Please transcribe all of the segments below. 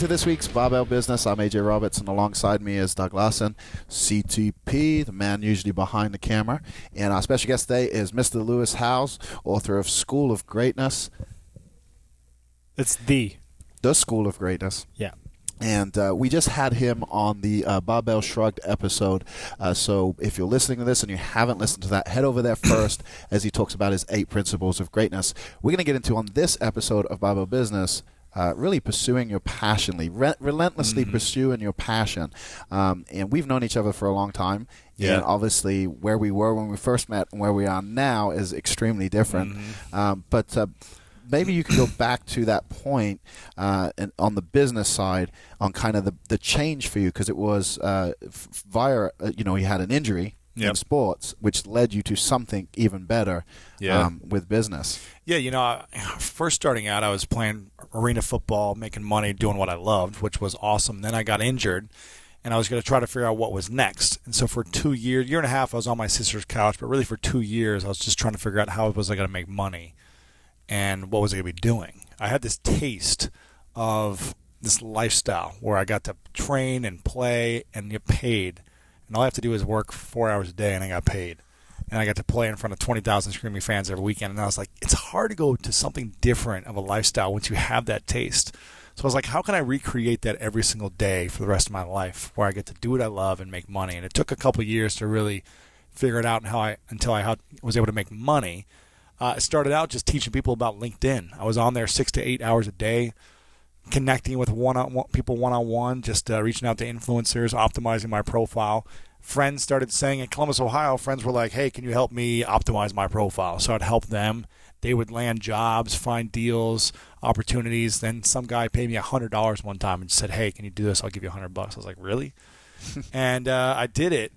to this week's Barbell Business. I'm AJ Roberts, and alongside me is Doug Larson, CTP, the man usually behind the camera. And our special guest today is Mr. Lewis Howes, author of School of Greatness. It's the School of Greatness. Yeah. And we just had him on the Barbell Shrugged episode. So if you're listening to this and you haven't listened to that, head over there first as he talks about his 8 principles of greatness. We're going to get into, on this episode of Barbell Business, really pursuing your passion, relentlessly pursuing your passion. And we've known each other for a long time. Yeah. And obviously where we were when we first met and where we are now is extremely different. But maybe you can go back to that point and on the business side on kind of the change for you, because it was via, you had an injury in sports, which led you to something even better with business. Yeah, first starting out, I was playing arena football, making money, doing what I loved, which was awesome. Then I got injured, and I was going to try to figure out what was next. And so for 2 years, year and a half, I was on my sister's couch, but really for 2 years, I was just trying to figure out how was I going to make money and what was I going to be doing. I had this taste of this lifestyle where I got to train and play and get paid. And all I have to do is work 4 hours a day, and I got paid. And I got to play in front of 20,000 screaming fans every weekend. And I was like, it's hard to go to something different of a lifestyle once you have that taste. So I was like, how can I recreate that every single day for the rest of my life, where I get to do what I love and make money? And it took a couple of years to really figure it out until I was able to make money. I started out just teaching people about LinkedIn. I was on there 6 to 8 hours a day, connecting with people one-on-one, just reaching out to influencers, optimizing my profile. Friends started saying in Columbus, Ohio, friends were like, hey, can you help me optimize my profile? So I'd help them. They would land jobs, find deals, opportunities. Then some guy paid me $100 one time and said, hey, can you do this? I'll give you $100. I was like, really? And I did it.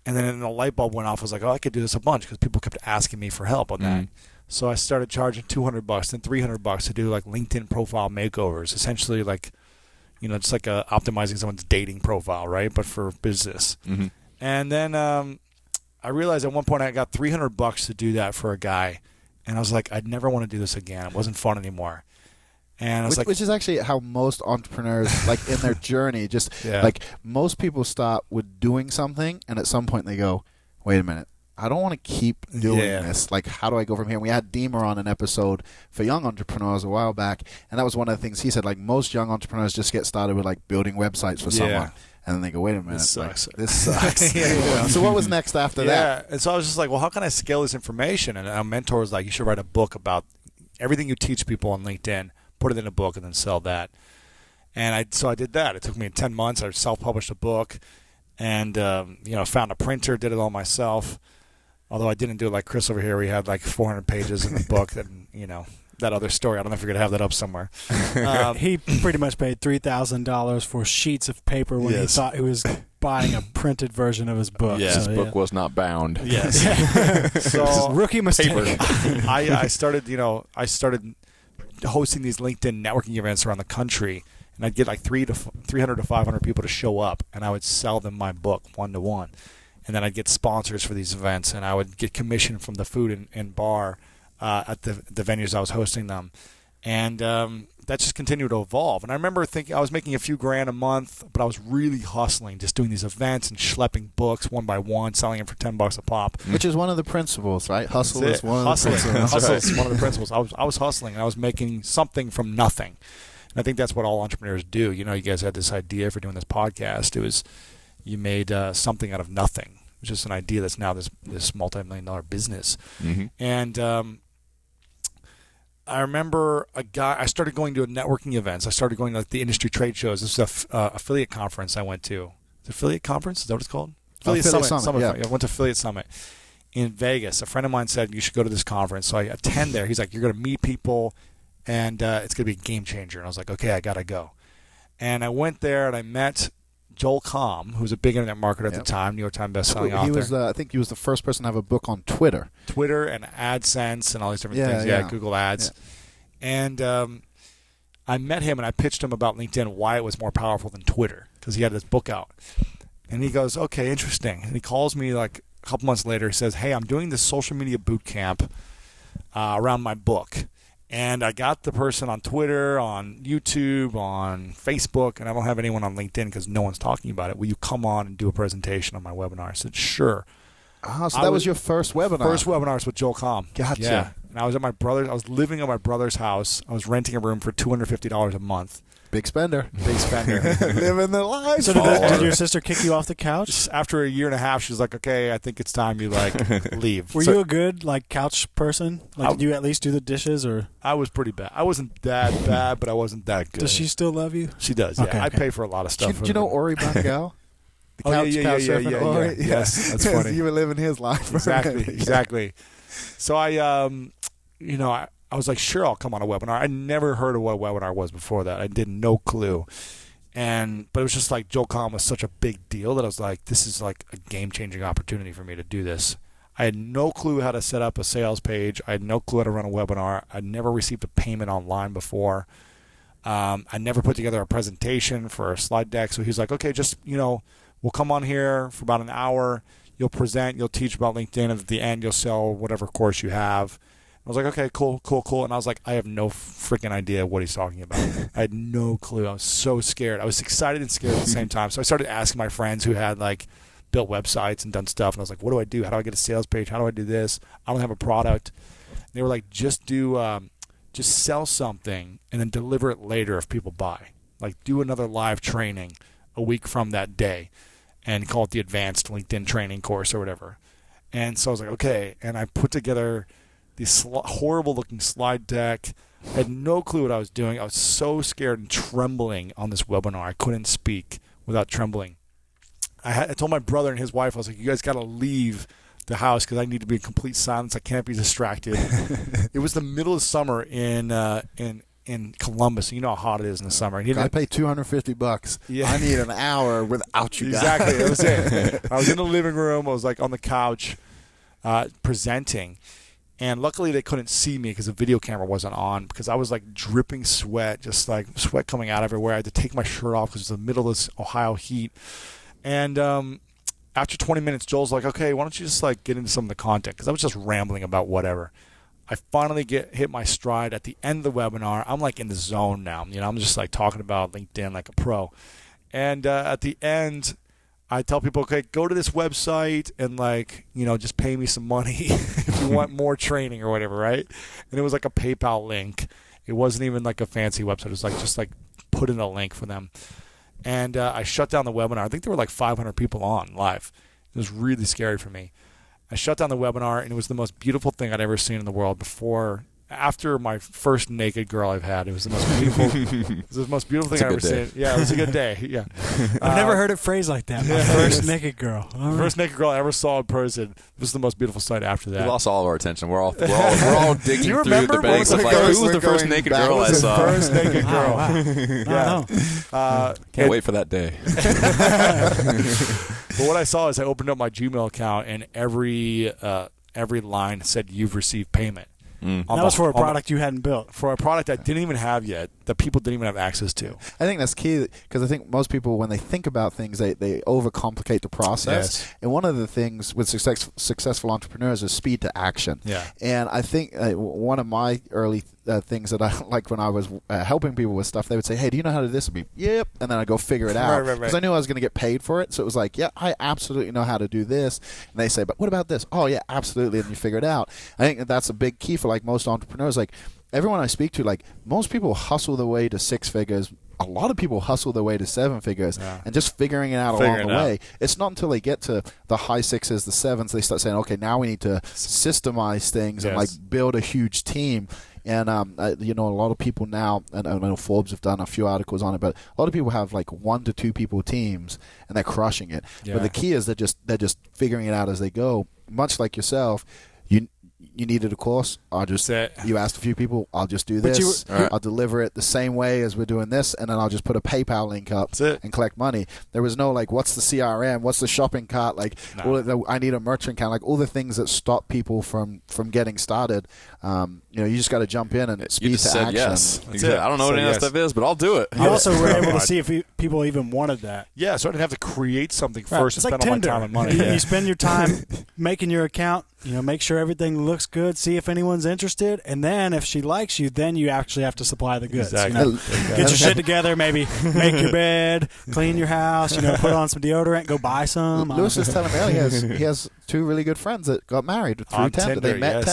And then the light bulb went off. I was like, oh, I could do this a bunch, because people kept asking me for help on that. So I started charging $200, then $300 to do like LinkedIn profile makeovers, essentially like, just like optimizing someone's dating profile, right? But for business. And then I realized at one point I got $300 to do that for a guy, and I was like, I'd never want to do this again. It wasn't fun anymore. And I was which is actually how most entrepreneurs, like in their journey, like most people start with doing something, and at some point they go, wait a minute, I don't want to keep doing this. Like, how do I go from here? And we had Deemer on an episode for young entrepreneurs a while back, and that was one of the things he said. Like, most young entrepreneurs just get started with like building websites for someone, and then they go, wait a minute, this sucks. So what was next after that? And so I was just like, well, how can I scale this information? And our mentor was like, you should write a book about everything you teach people on LinkedIn, put it in a book, and then sell that. And so I did that. It took me 10 months. I self-published a book, and found a printer, did it all myself. Although I didn't do it like Chris over here. We had like 400 pages in the book, and that other story. I don't know if you're gonna have that up somewhere. He pretty much paid $3,000 for sheets of paper when he thought he was buying a printed version of his book. His book was not bound. Yes. So rookie mistake. I started hosting these LinkedIn networking events around the country, and I'd get like 300 to 500 people to show up, and I would sell them my book 1-to-1. And then I'd get sponsors for these events, and I would get commission from the food and bar at the venues I was hosting them. And that just continued to evolve. And I remember thinking I was making a few grand a month, but I was really hustling, just doing these events and schlepping books one by one, selling them for $10 a pop. Which is one of the principles, right? Hustle is one of the principles. Hustle is one of the principles. I was hustling, and I was making something from nothing. And I think that's what all entrepreneurs do. You guys had this idea for doing this podcast. It was you made something out of nothing. It was just an idea that's now this multi-million-dollar business. And I remember I started going to networking events. I started going to like the industry trade shows. This was an affiliate conference I went to. The affiliate conference? Is that what it's called? Affiliate Summit. Yeah. I went to Affiliate Summit in Vegas. A friend of mine said, you should go to this conference. So I attend there. He's like, you're going to meet people, and it's going to be a game changer. And I was like, okay, I got to go. And I went there, and I met Joel Comm, who was a big internet marketer at the time, New York Times bestselling author. I think he was the first person to have a book on Twitter. Twitter and AdSense and all these different things. Yeah, Google Ads. Yeah. And I met him, and I pitched him about LinkedIn, why it was more powerful than Twitter, because he had this book out. And he goes, okay, interesting. And he calls me like a couple months later. He says, hey, I'm doing this social media boot camp around my book. And I got the person on Twitter, on YouTube, on Facebook, and I don't have anyone on LinkedIn because no one's talking about it. Will you come on and do a presentation on my webinar? I said, sure. Oh, so that was your first webinar? First webinar was with Joel Comm. Gotcha. Yeah. And I was living at my brother's house. I was renting a room for $250 a month. Big spender. Big spender. Living the life. So did your sister kick you off the couch? Just after a year and a half, she was like, okay, I think it's time you leave. Were you a good couch person? Did you at least do the dishes or? I was pretty bad. I wasn't that bad, but I wasn't that good. Does she still love you? She does. Yeah. Okay, I okay. pay for a lot of stuff. Do you know Ori Bangel? The Oh, couch surfing Ori? yeah. Yes, that's funny. You were living his life. Exactly. So I was like, sure, I'll come on a webinar. I never heard of what a webinar was before that. I did no clue. But it was just like Joel Comm was such a big deal that I was like, this is like a game-changing opportunity for me to do this. I had no clue how to set up a sales page. I had no clue how to run a webinar. I'd never received a payment online before. I never put together a presentation for a slide deck. So he's like, okay, just, we'll come on here for about an hour. You'll present, you'll teach about LinkedIn, and at the end you'll sell whatever course you have. I was like, okay, cool. And I was like, I have no freaking idea what he's talking about. I had no clue. I was so scared. I was excited and scared at the same time. So I started asking my friends who had built websites and done stuff. And I was like, what do I do? How do I get a sales page? How do I do this? I don't have a product. And they were like, just sell something and then deliver it later if people buy. Do another live training a week from that day and call it the advanced LinkedIn training course or whatever. And so I was like, okay. And I put together this horrible-looking slide deck. I had no clue what I was doing. I was so scared and trembling on this webinar. I couldn't speak without trembling. I told my brother and his wife, I was like, you guys got to leave the house because I need to be in complete silence. I can't be distracted. It was the middle of summer in Columbus. You know how hot it is in the summer. I pay $250. Yeah. I need an hour without you guys. Exactly. That was it. I was in the living room. I was on the couch presenting. And luckily they couldn't see me because the video camera wasn't on because I was dripping sweat, just sweat coming out everywhere. I had to take my shirt off because it was the middle of this Ohio heat. And after 20 minutes, Joel's like, okay, why don't you just get into some of the content? Because I was just rambling about whatever. I finally hit my stride at the end of the webinar. I'm in the zone now. I'm just talking about LinkedIn like a pro. And at the end, I tell people, okay, go to this website and just pay me some money if you want more training or whatever, right? And it was a PayPal link. It wasn't even a fancy website. It was just put in a link for them. And I shut down the webinar. I think there were 500 people on live. It was really scary for me. I shut down the webinar, and it was the most beautiful thing I'd ever seen in the world after my first naked girl I've had. It was the most beautiful. It was the most beautiful thing I've ever seen. Yeah, it was a good day. Yeah, I've never heard it phrased like that. My first naked girl. First naked girl I ever saw in person. It was the most beautiful sight after that. We lost all of our attention. We're all digging through the banks of who was the first naked girl I saw. First naked girl. Wow. Yeah. Can't wait for that day. But what I saw is I opened up my Gmail account and every line said you've received payment. That was for a product you hadn't built. For a product I didn't even have yet, that people didn't even have access to. I think that's key because I think most people, when they think about things, they overcomplicate the process. Yes. And one of the things with successful entrepreneurs is speed to action. Yeah. And I think one of my early things that I liked when I was helping people with stuff, they would say, hey, do you know how to do this? I'd be, yep. And then I'd go figure it out. Because I knew I was going to get paid for it. So it was yeah, I absolutely know how to do this. And they say, but what about this? Oh, yeah, absolutely. And you figure it out. I think that's a big key for most entrepreneurs. Everyone I speak to, most people hustle their way to 6 figures. A lot of people hustle their way to 7 figures, and just figuring it out along the way. It's not until they get to the high 6s, the 7s, they start saying, okay, now we need to systemize things and build a huge team. And a lot of people now, and I know Forbes have done a few articles on it, but a lot of people have 1 to 2 people teams, and they're crushing it. Yeah. But the key is they're just figuring it out as they go. Much like yourself, you needed a course. You asked a few people. I'll just do this. I'll deliver it the same way as we're doing this, and then I'll just put a PayPal link up and collect money. There was no what's the CRM? What's the shopping cart? I need a merchant account. All the things that stop people from getting started. You just got to jump in and speed to action. Yes. I don't know what any of that stuff is, but I'll do it. You also were able to see if people even wanted that. Yeah, so I didn't have to create something first and spend all my time and money. You spend your time making your account, make sure everything looks good, see if anyone's interested, and then if she likes you, then you actually have to supply the goods. Exactly. Get your shit together, maybe make your bed, clean your house, put on some deodorant, go buy some. Lewis was telling me earlier he has two really good friends that got married through Tinder. They met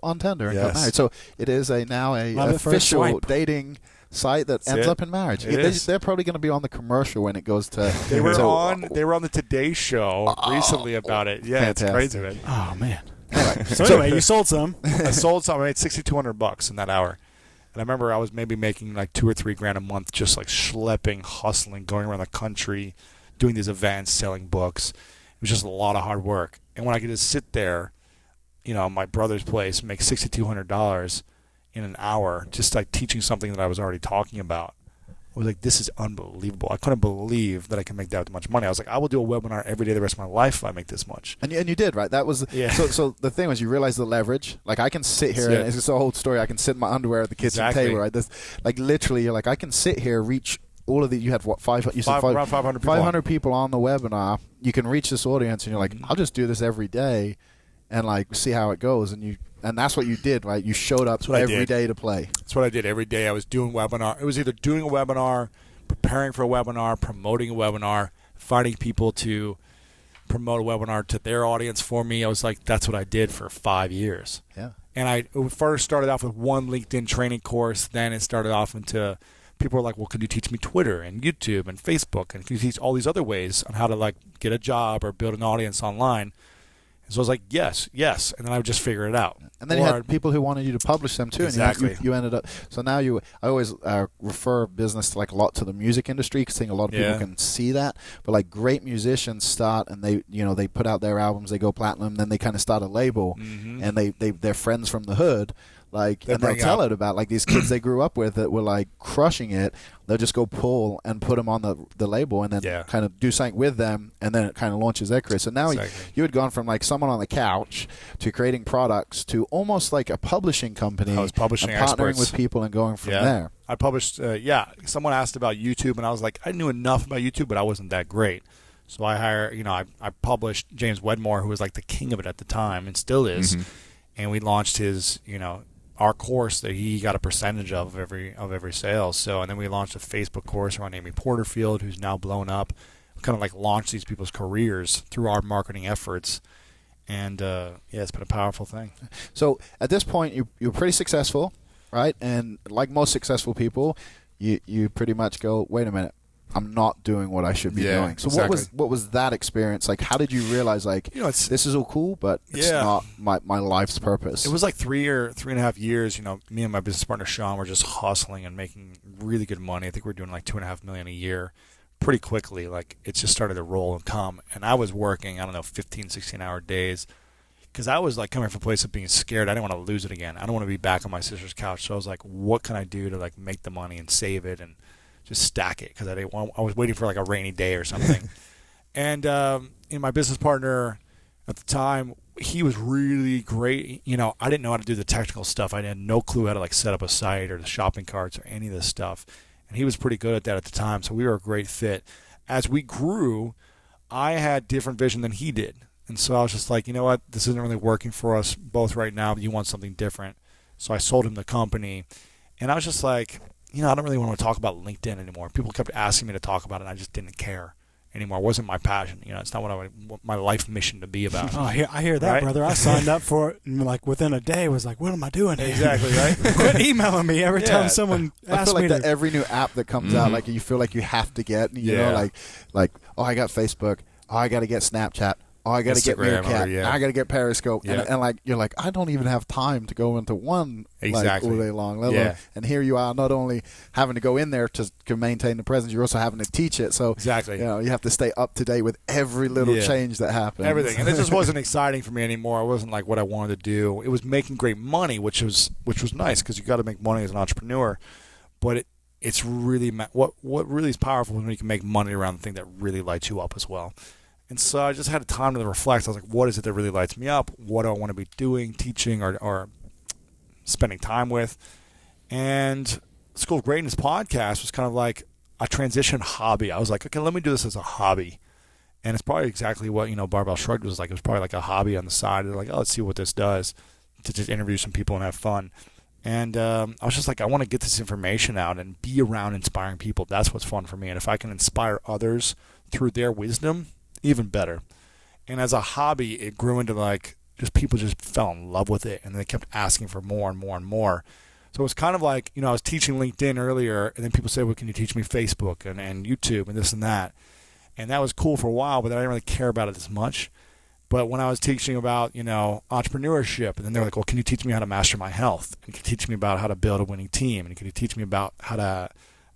on Tinder and got married. So it is now a official dating site that ends up in marriage. They're probably going to be on the commercial when it goes to. They were on the Today Show recently about it. Yeah, fantastic. It's crazy, man. Oh man. Anyway, you sold some. I sold some. I made $6,200 in that hour. And I remember I was maybe making like $2,000 or $3,000 a month, just like schlepping, hustling, going around the country, doing these events, selling books. It was just a lot of hard work. And when I could just sit there, my brother's place, make $6,200 in an hour, just like teaching something that I was already talking about, I was like, this is unbelievable. I couldn't believe that I can make that much money. I was like, I will do a webinar every day the rest of my life if I make this much. And you did, right? That was So the thing was, you realized the leverage. Like, I can sit here, and it's just a whole story. I can sit in my underwear at the kitchen table, right? Like, literally, you're like, I can sit here, reach all of the. You had what? Around 500 people. 500 people on the webinar. You can reach this audience, and you're like, I'll just do this every day, and like see how it goes. And that's what you did, right? You showed up every day to play. That's what I did every day. I was doing webinar. It was either doing a webinar, preparing for a webinar, promoting a webinar, finding people to promote a webinar to their audience for me. I was like, that's what I did for 5 years. Yeah. And I first started off with one LinkedIn training course. Then it started off into people were like, well, could you teach me Twitter and YouTube and Facebook? And can you teach all these other ways on how to like get a job or build an audience online? And so I was like, yes. And then I would just figure it out. And then you had people who wanted you to publish them too. Exactly. And you ended up. So now I always refer business like a lot to the music industry because I think a lot of people can see that. But like great musicians start and they put out their albums, they go platinum, then they kind of start a label, and they're friends from the hood. And they'll tell it about like these kids they grew up with that were like crushing it. They'll just go pull and put them on the label and then kind of do something with them, and then it kind of launches their career. So now you had gone from like someone on the couch to creating products to almost like a publishing company. I was publishing and partnering experts with people and going from there. I published. Someone asked about YouTube, and I was like, I knew enough about YouTube, but I wasn't that great. So I I published James Wedmore, who was like the king of it at the time and still is, and we launched his our course that he got a percentage of every sale. So, and then we launched a Facebook course around Amy Porterfield, who's now blown up. We kind of like launched these people's careers through our marketing efforts. And it's been a powerful thing. So at this point, you're pretty successful, right? And like most successful people, you pretty much go, wait a minute, I'm not doing what I should be doing. So what was that experience like? How did you realize this is all cool, but it's not my life's purpose? It was like 3.5 years. Me and my business partner Sean were just hustling and making really good money. I think we're doing like $2.5 million a year pretty quickly. Like it just started to roll and come. And I was working 15, 16-hour days because I was like coming from a place of being scared. I didn't want to lose it again. I don't want to be back on my sister's couch. So I was like, what can I do to like make the money and save it and just stack it, because I was waiting for like a rainy day or something. And my business partner at the time, he was really great. I didn't know how to do the technical stuff. I had no clue how to like set up a site or the shopping carts or any of this stuff. And he was pretty good at that at the time, so we were a great fit. As we grew, I had different vision than he did. And so I was just like, you know what, this isn't really working for us both right now, but you want something different. So I sold him the company. And I was just like, I don't really want to talk about LinkedIn anymore. People kept asking me to talk about it, and I just didn't care anymore. It wasn't my passion. It's not what my life mission to be about. Oh, I hear that, right? Brother. I signed up for it, and like within a day was like, what am I doing here? Exactly, right? Quit emailing me every time someone asks me. I feel like that every new app that comes out, like you feel like you have to get, like oh, I got Facebook. Oh, I got to get Snapchat. Oh, I got to get Meerkat. I got to get Periscope. Yep. And like you're like, I don't even have time to go into one like, all day long. And here you are, not only having to go in there to maintain the presence, you're also having to teach it. So you have to stay up to date with every little change that happens. Everything, and it just wasn't exciting for me anymore. It wasn't like what I wanted to do. It was making great money, which was nice because you got to make money as an entrepreneur. But it's really what really is powerful is when you can make money around the thing that really lights you up as well. And so I just had time to reflect. I was like, what is it that really lights me up? What do I want to be doing, teaching, or spending time with? And School of Greatness podcast was kind of like a transition hobby. I was like, okay, let me do this as a hobby. And it's probably exactly what, Barbell Shrugged was like. It was probably like a hobby on the side. They're like, oh, let's see what this does, to just interview some people and have fun. And I was just like, I want to get this information out and be around inspiring people. That's what's fun for me. And if I can inspire others through their wisdom, even better. And as a hobby, it grew into like, just people just fell in love with it. And they kept asking for more and more and more. So it was kind of like, I was teaching LinkedIn earlier, and then people say, well, can you teach me Facebook and YouTube and this and that? And that was cool for a while, but I didn't really care about it as much. But when I was teaching about, entrepreneurship, and then they're like, well, can you teach me how to master my health? And can you teach me about how to build a winning team? And can you teach me about how to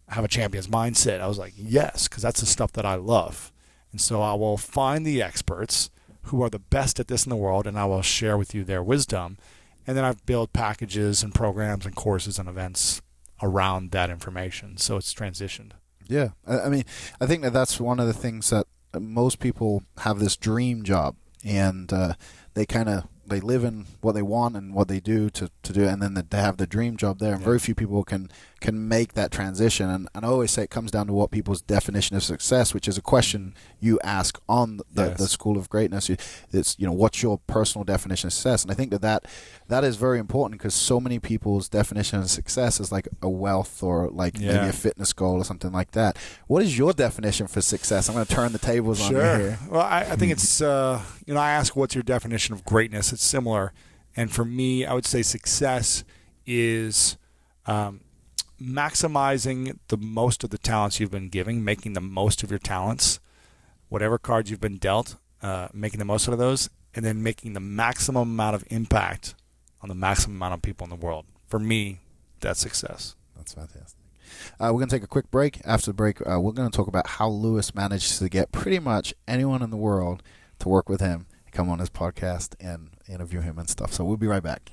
have a champion's mindset? I was like, yes, because that's the stuff that I love. And so I will find the experts who are the best at this in the world, and I will share with you their wisdom. And then I've built packages and programs and courses and events around that information. So it's transitioned. Yeah. I mean, I think that's one of the things that most people have this dream job, and they live in what they want and what they do to do it, and then they have the dream job there. And very few people can make that transition. And I always say it comes down to what people's definition of success, which is a question you ask on the School of Greatness. It's, what's your personal definition of success? And I think that is very important, because so many people's definition of success is like a wealth or like maybe a fitness goal or something like that. What is your definition for success? I'm going to turn the tables on you here. Well, I think it's, I ask what's your definition of greatness. It's similar. And for me, I would say success is maximizing the most of the talents you've been given, making the most of your talents, whatever cards you've been dealt, making the most out of those, and then making the maximum amount of impact on the maximum amount of people in the world. For me, that's success. That's fantastic. We're going to take a quick break. After the break, we're going to talk about how Lewis managed to get pretty much anyone in the world to work with him, come on his podcast, and interview him and stuff. So we'll be right back.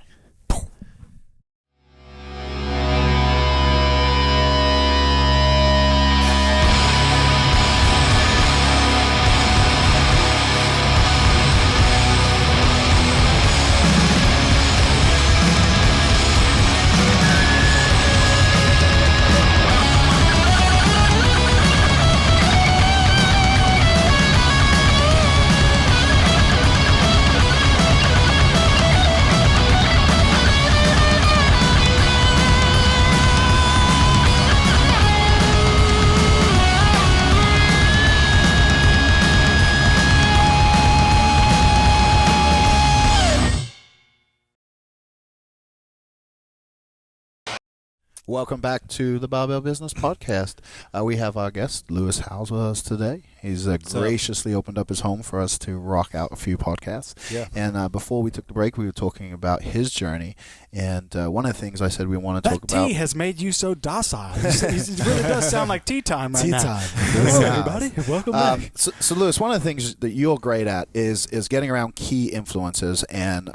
Welcome back to the Barbell Business Podcast. We have our guest, Lewis Howes, with us today. He's graciously opened up his home for us to rock out a few podcasts. Yeah. And before we took the break, we were talking about his journey. And one of the things I said we want to talk about... That tea has made you so docile. It really does sound like tea time right now. Tea time. Hello, everybody. Welcome back. So, Lewis, one of the things that you're great at is getting around key influencers. And,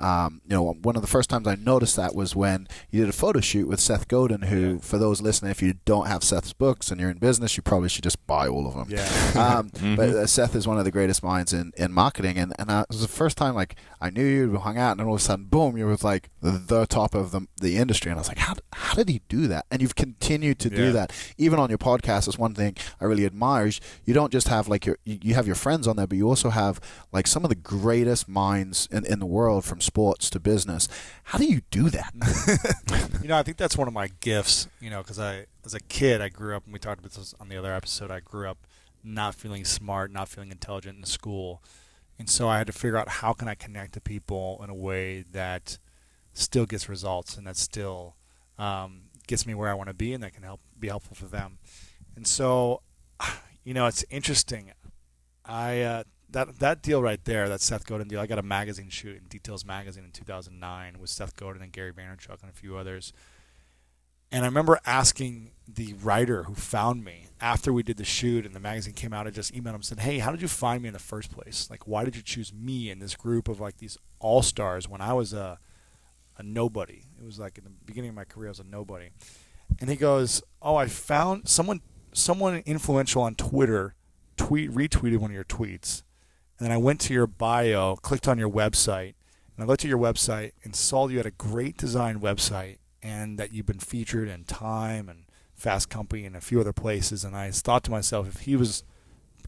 one of the first times I noticed that was when you did a photo shoot with Seth Godin, who, for those listening, if you don't have Seth's books and you're in business, you probably should just buy all of them. Yeah. But Seth is one of the greatest minds in marketing. And it was the first time, like, I knew you, we hung out, and then all of a sudden, boom, you were like the top of the industry. And I was like, how did he do that? And you've continued to do that. Even on your podcast, is one thing I really admire. Is you don't just have like you have your friends on there, but you also have like some of the greatest minds in the world, from sports to business. How do you do that? I think that's one of my gifts, because as a kid, I grew up, and we talked about this on the other episode, I grew up not feeling smart, not feeling intelligent in school. And so I had to figure out, how can I connect to people in a way that still gets results, and that still gets me where I want to be, and that can be helpful for them. And so, it's interesting. That deal right there, that Seth Godin deal, I got a magazine shoot in Details Magazine in 2009 with Seth Godin and Gary Vaynerchuk and a few others. And I remember asking the writer who found me after we did the shoot and the magazine came out, I just emailed him and said, hey, how did you find me in the first place? Like, why did you choose me in this group of like these all-stars when I was a nobody? It was like in the beginning of my career, I was a nobody. And he goes, oh, I found someone influential on Twitter retweeted one of your tweets. And then I went to your bio, clicked on your website, and I looked at your website and saw you had a great design website, and that you've been featured in Time and Fast Company and a few other places. And I thought to myself, if he was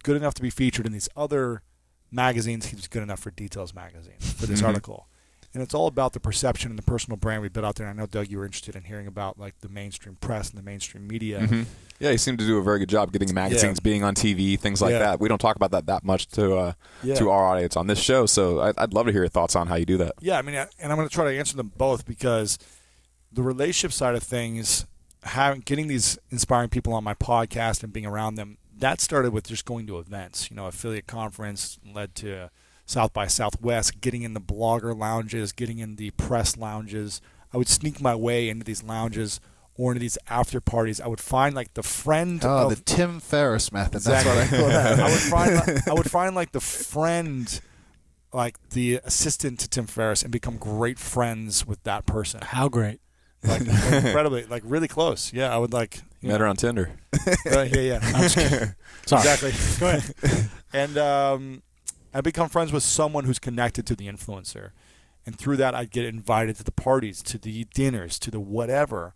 good enough to be featured in these other magazines. He was good enough for Details magazine for this article. And it's all about the perception and the personal brand we built out there. And I know, Doug, you were interested in hearing about like the mainstream press and the mainstream media. Yeah, you seem to do a very good job getting magazines, being on TV, things like that. We don't talk about that much to our audience on this show. So I'd love to hear your thoughts on how you do that. Yeah, I mean, and I'm going to try to answer them both because the relationship side of things, getting these inspiring people on my podcast and being around them, that started with just going to events. Affiliate conference led to South by Southwest, getting in the blogger lounges, getting in the press lounges. I would sneak my way into these lounges or into these after parties. I would find like the friend the Tim Ferriss method. Exactly. That's what I call that. I would find like the friend, like the assistant to Tim Ferriss, and become great friends with that person. How great. Like incredibly, like really close. Yeah, I would like. Met her on Tinder. Yeah. I'm just kidding. Sorry. Exactly. Go ahead. And I become friends with someone who's connected to the influencer. And through that, I'd get invited to the parties, to the dinners, to the whatever.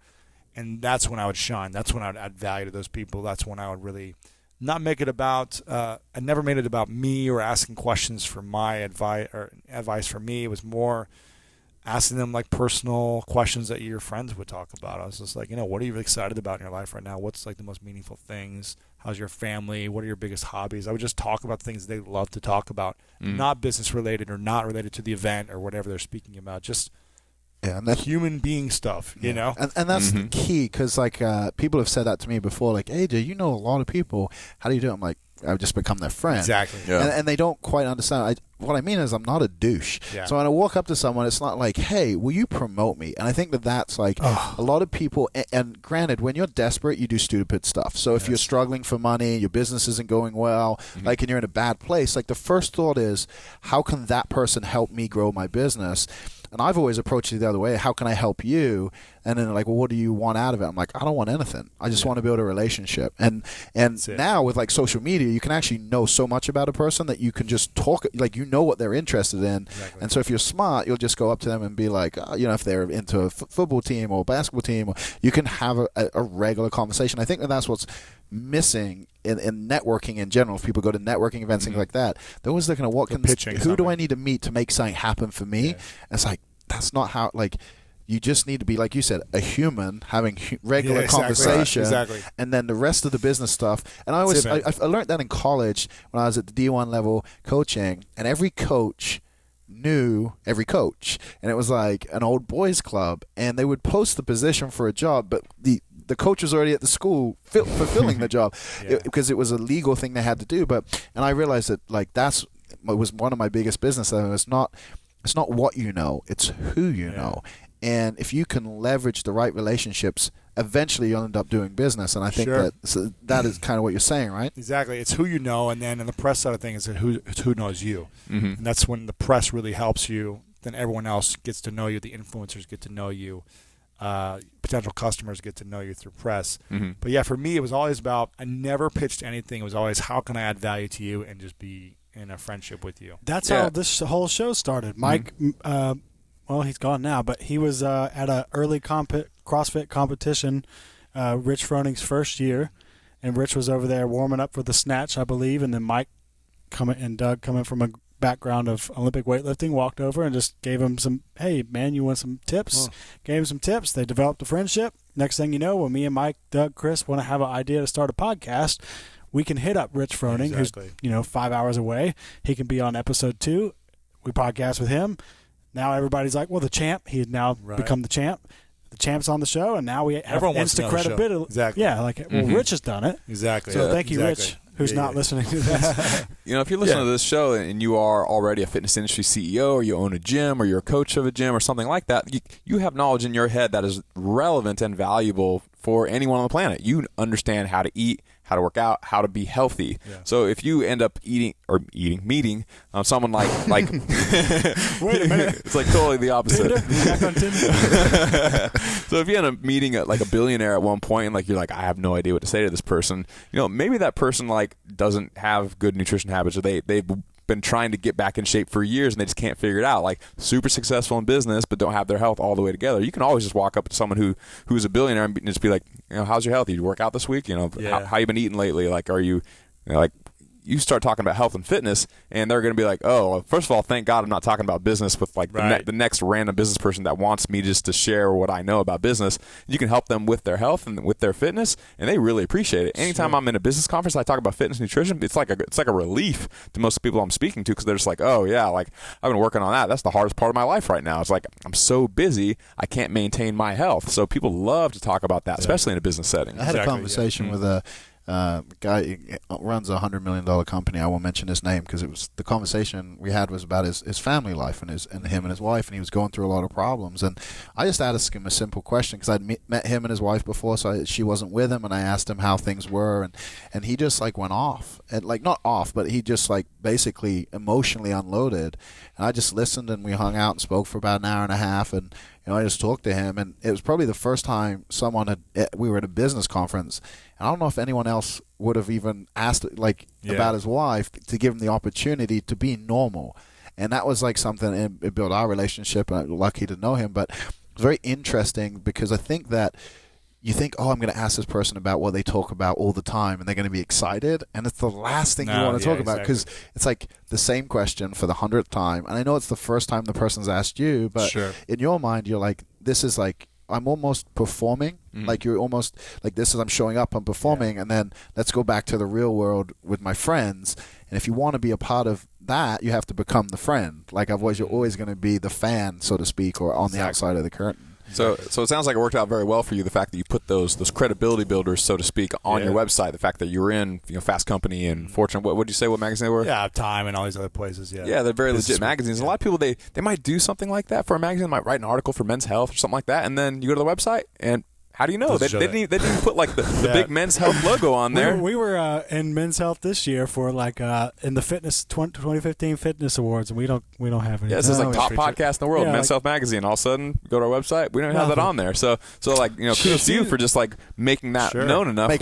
And that's when I would shine. That's when I would add value to those people. That's when I would really not make it about, I never made it about me or asking questions for my advice or advice for me. It was more asking them like personal questions that your friends would talk about. I was just like, what are you excited about in your life right now? What's like the most meaningful things? How's your family? What are your biggest hobbies? I would just talk about things they love to talk about, not business related or not related to the event or whatever they're speaking about. Just and that human being stuff, you know? And that's the key, because like people have said that to me before, like, AJ, you know a lot of people. How do you do it? I'm like, I've just become their friend. Exactly. Yeah. And they don't quite understand. What I mean is I'm not a douche. Yeah. So when I walk up to someone, it's not like, hey, will you promote me? And I think that's like a lot of people, and granted, when you're desperate, you do stupid stuff. So if you're struggling for money, your business isn't going well, like, and you're in a bad place, like the first thought is, how can that person help me grow my business? And I've always approached it the other way. How can I help you? And then they're like, well, what do you want out of it? I'm like, I don't want anything. I just want to build a relationship. And now with like social media, you can actually know so much about a person that you can just talk, like, you know what they're interested in. Exactly. And so if you're smart, you'll just go up to them and be like, if they're into a football team or a basketball team, you can have a regular conversation. I think that's what's missing in networking in general. If people go to networking events, things like that, they're always looking at who do I need to meet to make something happen for me? And it's like, that's not how, like, you just need to be, like you said, a human having regular conversation, and then the rest of the business stuff. And I always I learned that in college when I was at the D1 level coaching, and every coach knew every coach, and it was like an old boys club, and they would post the position for a job, but the coach was already at the school fulfilling the job because it was a legal thing they had to do. And I realized that, like, it was one of my biggest business. It's not what you know, it's who you know. And if you can leverage the right relationships, eventually you'll end up doing business. And I think that is kind of what you're saying, right? Exactly. It's who you know, and then in the press side of things, it's who knows you. And that's when the press really helps you. Then everyone else gets to know you. The influencers get to know you. Potential customers get to know you through press. But yeah, for me, it was always about, I never pitched anything. It was always, how can I add value to you and just be in a friendship with you. That's how this whole show started. Mike, well, he's gone now, but he was at an early CrossFit competition, Rich Froning's first year, and Rich was over there warming up for the snatch, I believe, and then Mike and Doug, coming from a background of Olympic weightlifting, walked over and just gave him some, hey, man, you want some tips? Gave him some tips. They developed a friendship. Next thing you know, when me and Mike, Doug, Chris want to have an idea to start a podcast, we can hit up Rich Froning, who's 5 hours away. He can be on episode 2. We podcast with him. Now everybody's like, well, the champ. He had now become the champ. The champ's on the show, and now we have instant credibility. Exactly. Yeah, like, well, Rich has done it. Exactly. So thank you, Rich, who's not listening to this. If you're listening to this show and you are already a fitness industry CEO, or you own a gym, or you're a coach of a gym or something like that, you have knowledge in your head that is relevant and valuable for anyone on the planet. You understand how to eat, how to work out, how to be healthy. Yeah. So if you end up meeting someone like wait a minute, it's like totally the opposite. Back on Tinder. So if you end up meeting like a billionaire at one point, and like you're like, I have no idea what to say to this person, maybe that person like doesn't have good nutrition habits, or they've been trying to get back in shape for years and they just can't figure it out. Like, super successful in business but don't have their health all the way together. You can always just walk up to someone who's a billionaire and just be like, how's your health? Did you work out this week? How you been eating lately? Like, are you you start talking about health and fitness, and they're going to be like, oh, well, first of all, thank God I'm not talking about business with like the next random business person that wants me just to share what I know about business. You can help them with their health and with their fitness, and they really appreciate it. Anytime I'm in a business conference, I talk about fitness, nutrition. It's like a relief to most people I'm speaking to, because they're just like, oh yeah, like I've been working on that. That's the hardest part of my life right now. It's like I'm so busy, I can't maintain my health. So people love to talk about that, especially in a business setting. I had a conversation with a guy who runs a $100 million company. I won't mention his name because it was the conversation we had was about his family life and him and his wife, and he was going through a lot of problems. And I just asked him a simple question because I'd met him and his wife before, so she wasn't with him, and I asked him how things were, and he just like went off, and like not off, but he just like basically emotionally unloaded. And I just listened, and we hung out and spoke for about an hour and a half, and I just talked to him, and it was probably the first time we were at a business conference, and I don't know if anyone else would have even asked about his wife to give him the opportunity to be normal. And that was like something, it built our relationship, and I'm lucky to know him, but it's very interesting because I think that you think, oh, I'm going to ask this person about what they talk about all the time, and they're going to be excited, and it's the last thing you want to talk about, because it's like the same question for the 100th time. And I know it's the first time the person's asked you, but in your mind, you're like, this is like, I'm almost performing. Like you're almost like, this is, I'm showing up, I'm performing, and then let's go back to the real world with my friends. And if you want to be a part of that, you have to become the friend. Like otherwise, you're always going to be the fan, so to speak, or on the outside of the curtain. So it sounds like it worked out very well for you, the fact that you put those credibility builders, so to speak, on your website, the fact that you were in Fast Company and Fortune. What did you say, what magazine they were? Yeah, Time and all these other places, yeah. They're very legit magazines. A lot of people, they might do something like that for a magazine, might write an article for Men's Health or something like that, and then you go to the website, and how do you know? They didn't even put like the big Men's Health logo on there. We were in Men's Health this year for like in the fitness 2015 Fitness Awards, and we don't have any. Yeah, this is like top podcast in the world, Men's Health magazine. All of a sudden, go to our website, we don't have that on there. So like kudos to you for just like making that known enough. Make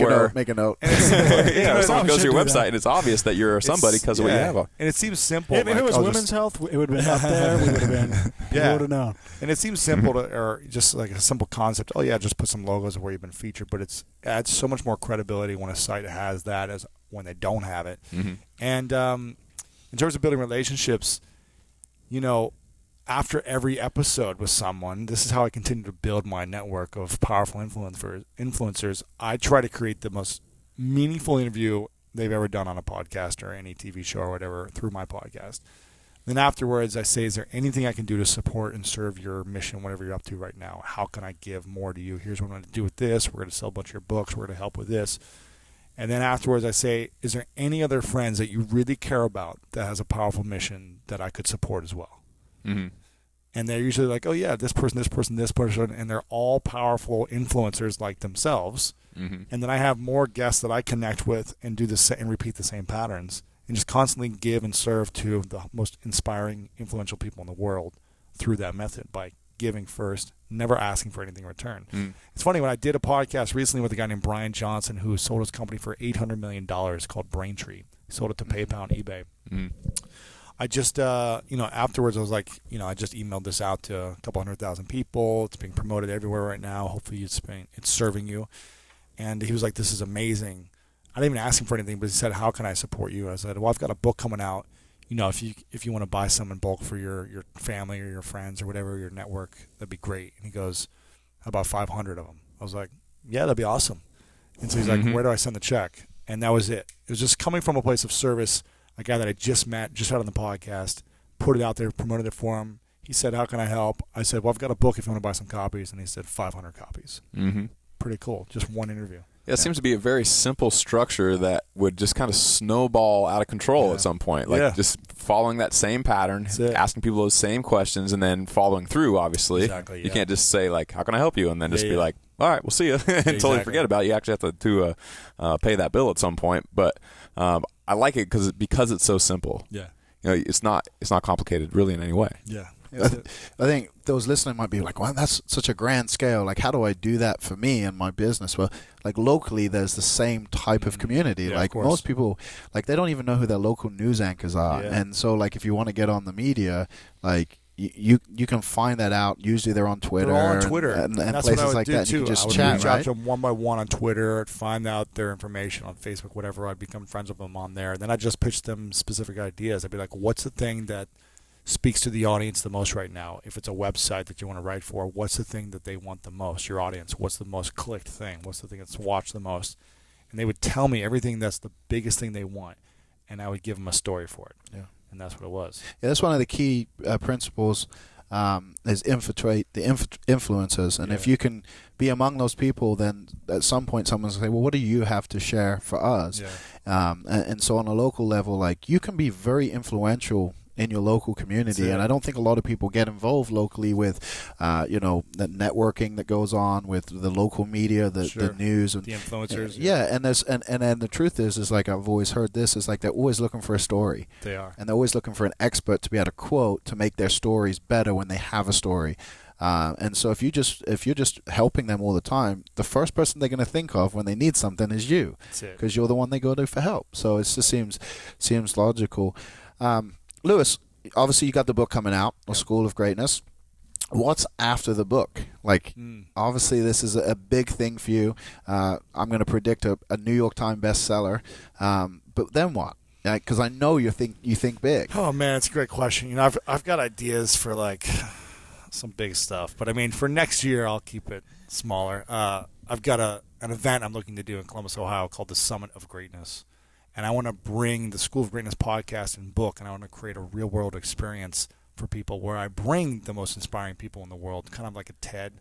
a note. If someone goes to your website and it's obvious that you're somebody because of what you have on. And it seems simple. If it was Women's Health, it would have been up there. We would have been. People would have known. And it seems simple or just like a simple concept. Oh yeah, just put some logos of where you've been featured, but it adds so much more credibility when a site has that as when they don't have it. And in terms of building relationships, after every episode with someone, this is how I continue to build my network of powerful influencers. I try to create the most meaningful interview they've ever done on a podcast or any TV show or whatever through my podcast. Then afterwards, I say, is there anything I can do to support and serve your mission, whatever you're up to right now? How can I give more to you? Here's what I'm going to do with this. We're going to sell a bunch of your books. We're going to help with this. And then afterwards, I say, is there any other friends that you really care about that has a powerful mission that I could support as well? And they're usually like, oh, yeah, this person, this person, this person. And they're all powerful influencers like themselves. And then I have more guests that I connect with and do this and repeat the same patterns. And just constantly give and serve to the most inspiring, influential people in the world through that method by giving first, never asking for anything in return. It's funny, when I did a podcast recently with a guy named Brian Johnson, who sold his company for $800 million called Braintree. He sold it to PayPal and eBay. I just, afterwards I was like, I just emailed this out to a couple 100,000 people. It's being promoted everywhere right now. Hopefully it's serving you. And he was like, this is amazing. I didn't even ask him for anything, but he said, how can I support you? I said, well, I've got a book coming out. If you want to buy some in bulk for your family or your friends or whatever, your network, that'd be great. And he goes, how about 500 of them? I was like, yeah, that'd be awesome. And so he's like, where do I send the check? And that was it. It was just coming from a place of service, a guy that I just met, just out on the podcast, put it out there, promoted it for him. He said, how can I help? I said, well, I've got a book if you want to buy some copies. And he said, 500 copies. Pretty cool. Just one interview. Yeah, it seems to be a very simple structure that would just kind of snowball out of control at some point. Like just following that same pattern, asking people those same questions, and then following through, obviously. Exactly, You can't just say, like, how can I help you? And then just be like, all right, we'll see you. And totally forget about it. You actually have to pay that bill at some point. But I like it because it's so simple. Yeah. It's not complicated really in any way. Yeah. I think those listening might be like, well, that's such a grand scale. Like, how do I do that for me and my business? Well, like locally, there's the same type of community. Like most people, like they don't even know who their local news anchors are. And so like if you want to get on the media, like you can find that out. Usually they're on Twitter. They're all on Twitter, and that's places what I would like do that. too. You can just I would chat, reach right? out to them one by one on Twitter, find out their information on Facebook, whatever. I'd become friends with them on there. And then I'd just pitch them specific ideas. I'd be like, what's the thing that speaks to the audience the most right now? If it's a website that you want to write for, what's the thing that they want the most, your audience? What's the most clicked thing? What's the thing that's watched the most? And they would tell me everything that's the biggest thing they want, and I would give them a story for it. Yeah. And that's what it was. Yeah, that's one of the key principles is infiltrate the influencers. And if you can be among those people, then at some point someone's going to say, well, what do you have to share for us? Yeah. And so on a local level, like, you can be very influential in your local community, and I don't think a lot of people get involved locally with, the networking that goes on with the local media, the news, and the influencers. And the truth is like I've always heard this is like they're always looking for a story. They are, and they're always looking for an expert to be able to quote to make their stories better when they have a story. And so if you're just helping them all the time, the first person they're going to think of when they need something is you, because you're the one they go to for help. So it just seems logical. Lewis, obviously you got the book coming out, The School of Greatness. What's after the book? Like, obviously this is a big thing for you. I'm going to predict a New York Times bestseller. But then what? Because I know you think big. Oh man, it's a great question. I've got ideas for like some big stuff, but I mean for next year I'll keep it smaller. I've got an event I'm looking to do in Columbus, Ohio called the Summit of Greatness. And I want to bring the School of Greatness podcast and book, and I want to create a real-world experience for people where I bring the most inspiring people in the world, kind of like a TED,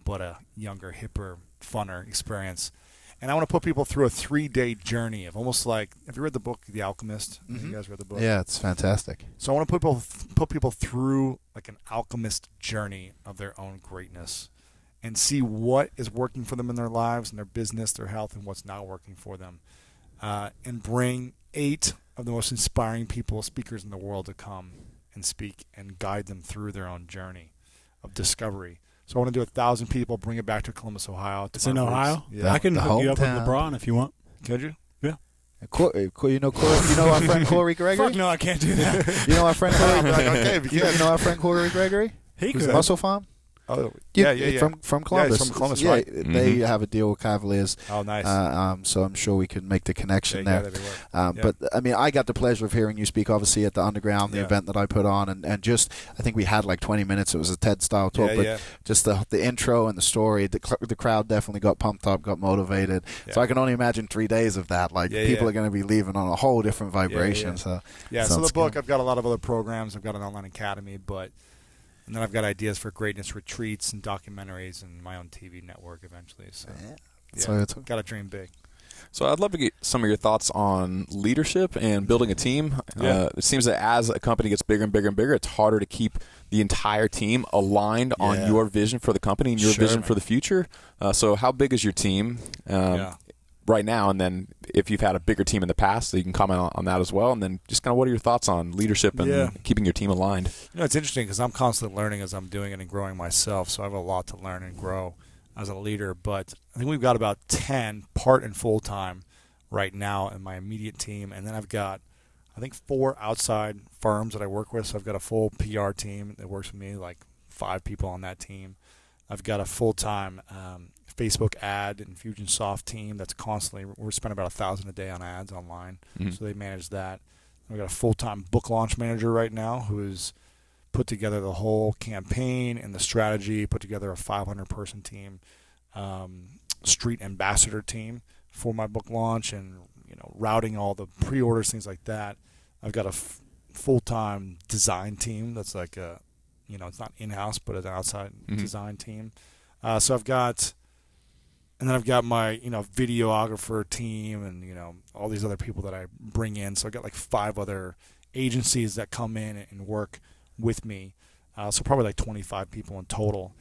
but a younger, hipper, funner experience. And I want to put people through a 3-day journey of almost like, have you read the book, The Alchemist? Mm-hmm. You guys read the book? Yeah, it's fantastic. So I want to put people through like an alchemist journey of their own greatness and see what is working for them in their lives and their business, their health, and what's not working for them. And bring 8 of the most inspiring speakers in the world to come and speak and guide them through their own journey of discovery. So I want to do 1,000 people, bring it back to Columbus, Ohio. It's in Ohio? Yeah. I can hook you up with LeBron if you want. Could you? Yeah. You know our friend Corey Gregory? Fuck no, I can't do that. You know our friend Corey? Okay, you know our friend Corey Gregory? He could. Muscle Farm? Oh, Yeah. Yeah, From Columbus. he's from Columbus, right? They have a deal with Cavaliers. Oh, nice. So I'm sure we can make the connection there. Yeah, that'd be work. But I mean, I got the pleasure of hearing you speak, obviously, at the Underground, the event that I put on, and just I think we had like 20 minutes. It was a TED style talk, but just the intro and the story, the crowd definitely got pumped up, got motivated. Yeah. So I can only imagine 3 days of that. Like people are going to be leaving on a whole different vibration. So the book, I've got a lot of other programs. I've got an online academy, and then I've got ideas for greatness retreats and documentaries and my own TV network eventually. So, got to dream big. So I'd love to get some of your thoughts on leadership and building a team. It seems that as a company gets bigger and bigger and bigger, it's harder to keep the entire team aligned on your vision for the company and your vision for the future. So how big is your team right now? And then if you've had a bigger team in the past, so you can comment on that as well. And then just kind of what are your thoughts on leadership and keeping your team aligned? It's interesting because I'm constantly learning as I'm doing it and growing myself. So I have a lot to learn and grow as a leader. But I think we've got about 10 part and full-time right now in my immediate team. And then I've got, I think, 4 outside firms that I work with. So I've got a full PR team that works with me, like 5 people on that team. I've got a full-time Facebook ad and Infusionsoft team that's constantly, we're spending about $1,000 a day on ads online. So they manage that. We've got a full-time book launch manager right now who has put together the whole campaign and the strategy, put together a 500-person team, street ambassador team for my book launch, and routing all the pre-orders, things like that. I've got a full-time design team that's like a, it's not in-house, but it's an outside design team. So I've got, and then I've got my, videographer team and, all these other people that I bring in. So I've got like 5 other agencies that come in and work with me. So probably like 25 people in total.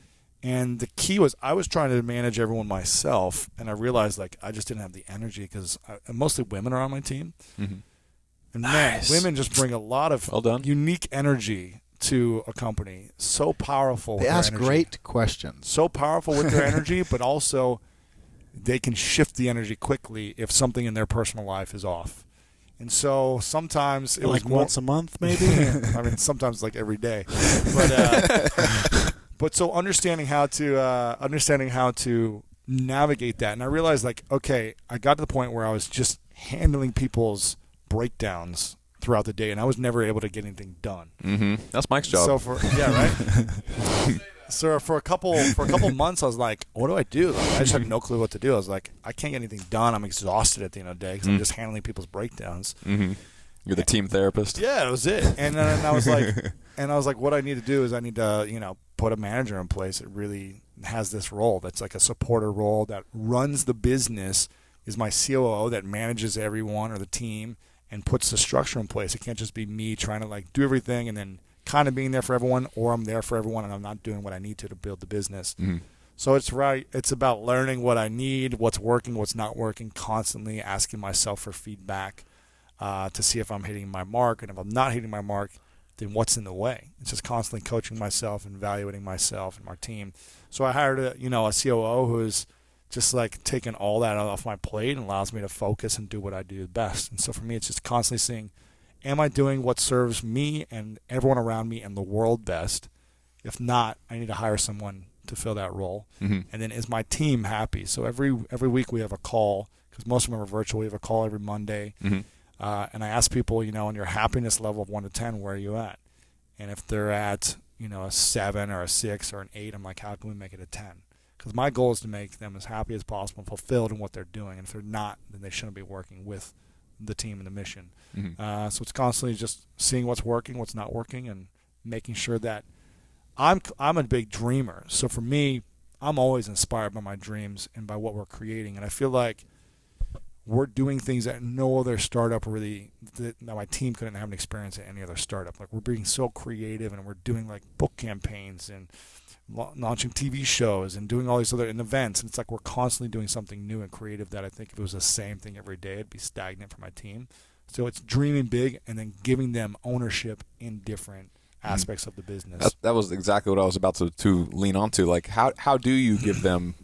And the key was I was trying to manage everyone myself, and I realized like I just didn't have the energy because mostly women are on my team. And man, women just bring a lot of unique energy to a company. So powerful. They ask great questions. So powerful with their energy, but also they can shift the energy quickly if something in their personal life is off. And so sometimes it was Like more, once a month, maybe. I mean, sometimes like every day. But so understanding how to navigate that, and I realized like, okay, I got to the point where I was just handling people's breakdowns throughout the day, and I was never able to get anything done. Mm-hmm. That's Mike's job. So right. So for a couple months, I was like, what do I do? Like, I just had no clue what to do. I was like, I can't get anything done. I'm exhausted at the end of the day because I'm just handling people's breakdowns. Mm-hmm. You're the team therapist. Yeah, that was it. And then I was like, what I need to do is I need to, put a manager in place that really has this role. That's like a supporter role that runs the business, is my COO that manages everyone or the team and puts the structure in place. It can't just be me trying to like do everything and then kind of being there for everyone, or I'm there for everyone and I'm not doing what I need to build the business. Mm-hmm. So it's about learning what I need, what's working, what's not working, constantly asking myself for feedback to see if I'm hitting my mark. And if I'm not hitting my mark, then what's in the way? It's just constantly coaching myself and evaluating myself and my team. So I hired a COO who's just like taking all that off my plate and allows me to focus and do what I do best. And so for me, it's just constantly seeing, am I doing what serves me and everyone around me and the world best? If not, I need to hire someone to fill that role. Mm-hmm. And then is my team happy? So every week we have a call, because most of them are virtual. We have a call every Monday. Mm-hmm. And I ask people, on your happiness level of 1 to 10, where are you at? And if they're at, a 7 or a 6 or an 8, I'm like, how can we make it a 10? Because my goal is to make them as happy as possible and fulfilled in what they're doing. And if they're not, then they shouldn't be working with the team and the mission. Mm-hmm. So it's constantly just seeing what's working, what's not working, and making sure that I'm a big dreamer. So for me, I'm always inspired by my dreams and by what we're creating. And I feel like we're doing things that no other startup really, that my team couldn't have an experience at any other startup. Like, we're being so creative, and we're doing like book campaigns and launching TV shows and doing all these other events. And it's like we're constantly doing something new and creative that I think if it was the same thing every day, it'd be stagnant for my team. So it's dreaming big and then giving them ownership in different aspects of the business. That was exactly what I was about to lean onto. Like, how do you give them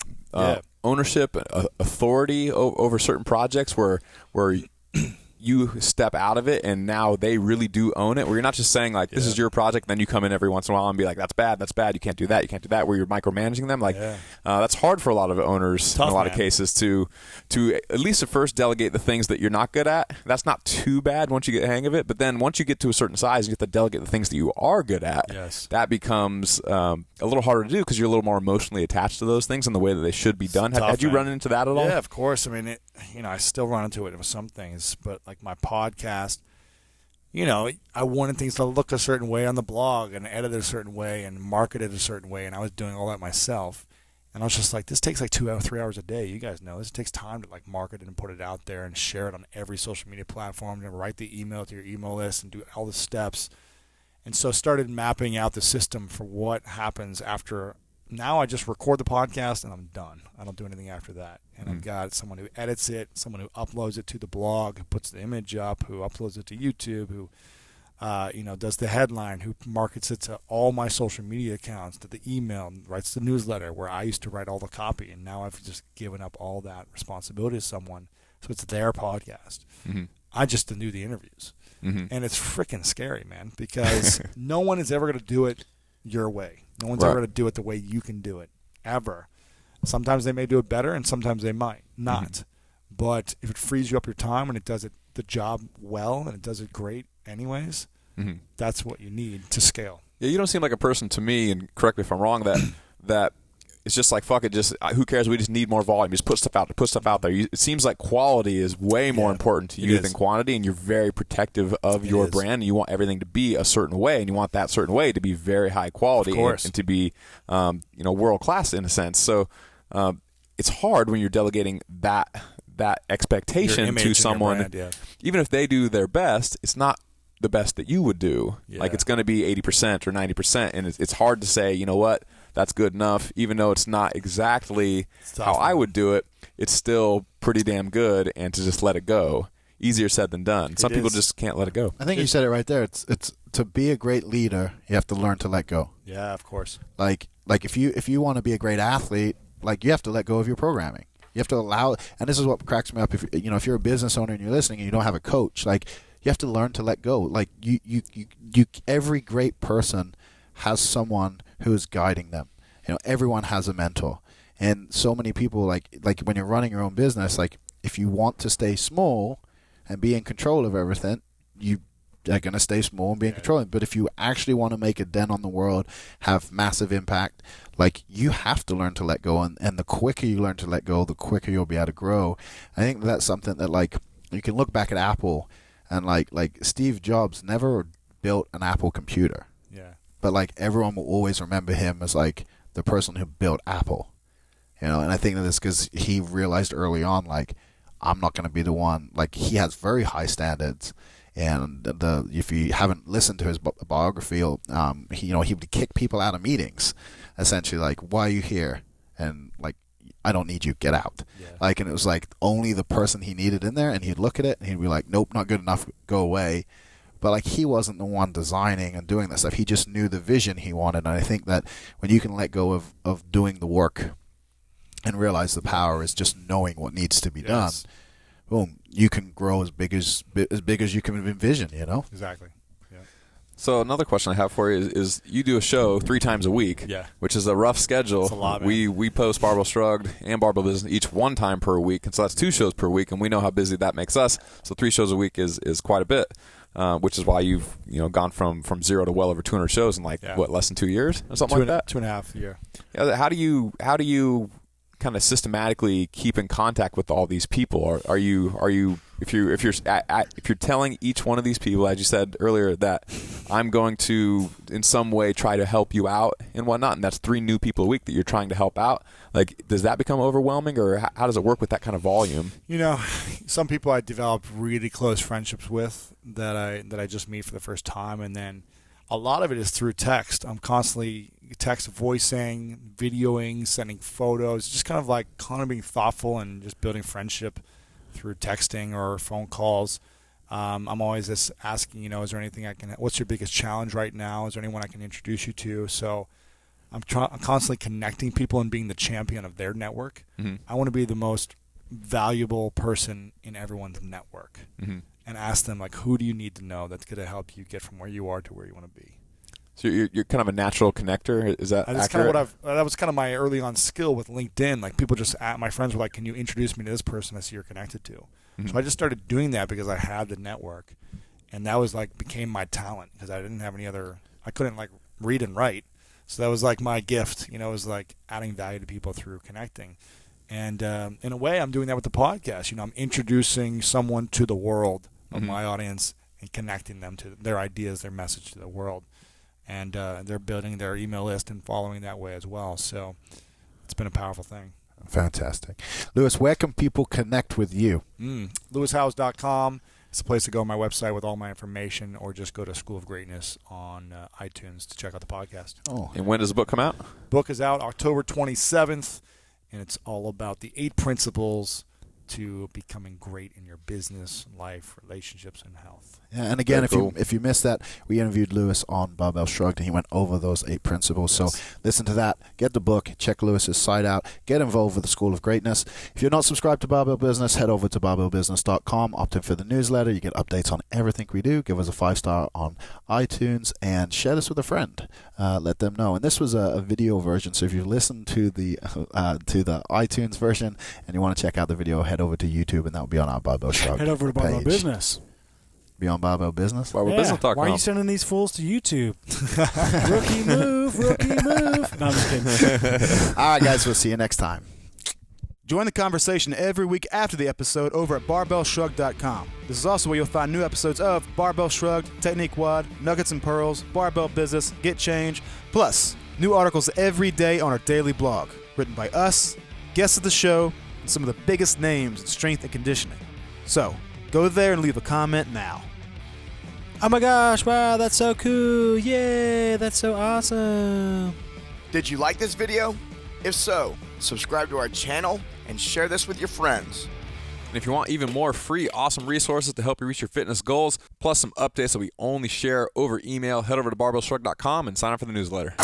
ownership, authority over certain projects where you step out of it and now they really do own it, where you're not just saying like, this is your project, then you come in every once in a while and be like, that's bad, you can't do that, where you're micromanaging them. Like, that's hard for a lot of owners in a lot of cases to at least at first delegate the things that you're not good at. That's not too bad once you get the hang of it, but then once you get to a certain size, you have to delegate the things that you are good at. Yes. That becomes a little harder to do because you're a little more emotionally attached to those things and the way that they should be done. Had you run into that at all? Yeah, of course. I mean, I still run into it with some things, but like my podcast, I wanted things to look a certain way on the blog and edit it a certain way and market it a certain way, and I was doing all that myself. And I was just like, this takes like 2 or 3 hours a day. You guys know this takes time to like market it and put it out there and share it on every social media platform and write the email to your email list and do all the steps. And so I started mapping out the system for what happens after. Now I just record the podcast and I'm done. I don't do anything after that. And I've got someone who edits it, someone who uploads it to the blog, who puts the image up, who uploads it to YouTube, who does the headline, who markets it to all my social media accounts, to the email, writes the newsletter where I used to write all the copy. And now I've just given up all that responsibility to someone. So it's their podcast. Mm-hmm. I just do the interviews. Mm-hmm. And it's freaking scary, man, because no one is ever going to do it your way. No one's ever going to do it the way you can do it, ever. Sometimes they may do it better, and sometimes they might not. Mm-hmm. But if it frees you up your time and it does the job well and it does it great anyways, that's what you need to scale. Yeah, you don't seem like a person to me, and correct me if I'm wrong, that it's just like, fuck it, just who cares? We just need more volume. Just put stuff out there. It seems like quality is way more important to you than quantity, and you're very protective of your brand. And you want everything to be a certain way, and you want that certain way to be very high quality and to be world class in a sense. So it's hard when you're delegating that expectation to someone, brand, even if they do their best. It's not the best that you would do. Like, it's going to be 80% or 90%, and it's hard to say, you know what, that's good enough, even though it's not exactly how I would do it. It's still pretty damn good, and to just let it go. Easier said than done. Some people just can't let it go. I think you said it right there. It's to be a great leader, you have to learn to let go. Yeah, of course. Like if you want to be a great athlete, like, you have to let go of your programming. You have to allow, and this is what cracks me up. If if you're a business owner and you're listening and you don't have a coach, like you have to learn to let go. Like you every great person has someone who is guiding them. Everyone has a mentor, and so many people like when you're running your own business, like if you want to stay small and be in control of everything, you are going to stay small and be in control. But if you actually want to make a dent on the world, have massive impact, like you have to learn to let go. And the quicker you learn to let go, the quicker you'll be able to grow. I think that's something that like you can look back at Apple and like Steve Jobs never built an Apple computer. Yeah. But like everyone will always remember him as like the person who built Apple. And I think that it's because he realized early on, like, I'm not going to be the one. Like, he has very high standards. And if you haven't listened to his biography, he would kick people out of meetings, essentially, like, why are you here? And like, I don't need you, get out. Yeah. Like, and it was like only the person he needed in there, and he'd look at it and he'd be like, nope, not good enough, go away. But like, he wasn't the one designing and doing that stuff. He just knew the vision he wanted. And I think that when you can let go of doing the work and realize the power is just knowing what needs to be done, boom, you can grow as big as you can envision, Exactly. Yeah. So another question I have for you is you do a show 3 times a week, which is a rough schedule. It's a lot, man. We post Barbell Shrugged and Barbell Business each 1 time per week, and so that's 2 shows per week, and we know how busy that makes us. So 3 shows a week is quite a bit, which is why you've gone from 0 to well over 200 shows in less than 2 years or something like that. 2.5 years. Yeah. How do you kind of systematically keep in contact with all these people? Are you if you're telling each one of these people, as you said earlier, that I'm going to in some way try to help you out and whatnot, and that's 3 new people a week that you're trying to help out, like, does that become overwhelming, or how does it work with that kind of volume? Some people I developed really close friendships with that I just meet for the first time, and then a lot of it is through text. I'm constantly text voicing, videoing, sending photos, just kind of being thoughtful and just building friendship through texting or phone calls. I'm always just asking, is there anything what's your biggest challenge right now? Is there anyone I can introduce you to? So I'm constantly connecting people and being the champion of their network. Mm-hmm. I want to be the most valuable person in everyone's network, and ask them, like, who do you need to know that's going to help you get from where you are to where you want to be? So you're kind of a natural connector. Is that that's accurate? Kind of that was kind of my early on skill with LinkedIn. Like, people my friends were like, can you introduce me to this person I see you're connected to? Mm-hmm. So I just started doing that because I had the network, and that was became my talent, because I didn't have any other. I couldn't read and write, so that was my gift. It was adding value to people through connecting. And in a way, I'm doing that with the podcast. I'm introducing someone to the world of my audience and connecting them to their ideas, their message to the world. And they're building their email list and following that way as well. So it's been a powerful thing. Fantastic. Lewis, where can people connect with you? LewisHowes.com. It's a place to go on my website with all my information, or just go to School of Greatness on iTunes to check out the podcast. Oh. And when does the book come out? Book is out October 27th, and it's all about the 8 principles to becoming great in your business, life, relationships, and health. Yeah, and again, if you missed that, we interviewed Lewis on Barbell Shrugged, and he went over those 8 principles. Yes. So listen to that, get the book, check Lewis's site out, get involved with the School of Greatness. If you're not subscribed to Barbell Business, head over to barbellbusiness.com, opt in for the newsletter. You get updates on everything we do. Give us a 5-star on iTunes, and share this with a friend. Let them know. And this was a video version, so if you listen to the iTunes version and you want to check out the video, head over to YouTube, and that will be on our Barbell Shrugged Head over to Barbell page. Business. Be on Barbell Business? BarbellBusiness.com. Why are you sending these fools to YouTube? Rookie move. No, I'm just kidding. All right, guys, we'll see you next time. Join the conversation every week after the episode over at barbellshrugged.com. This is also where you'll find new episodes of Barbell Shrugged, Technique Wad, Nuggets and Pearls, Barbell Business, Get Change, plus new articles every day on our daily blog, written by us, guests of the show, and some of the biggest names in strength and conditioning. So, go there and leave a comment now. Oh my gosh, wow, that's so cool. Yay, that's so awesome. Did you like this video? If so, subscribe to our channel and share this with your friends. And if you want even more free, awesome resources to help you reach your fitness goals, plus some updates that we only share over email, head over to barbellshrugged.com and sign up for the newsletter.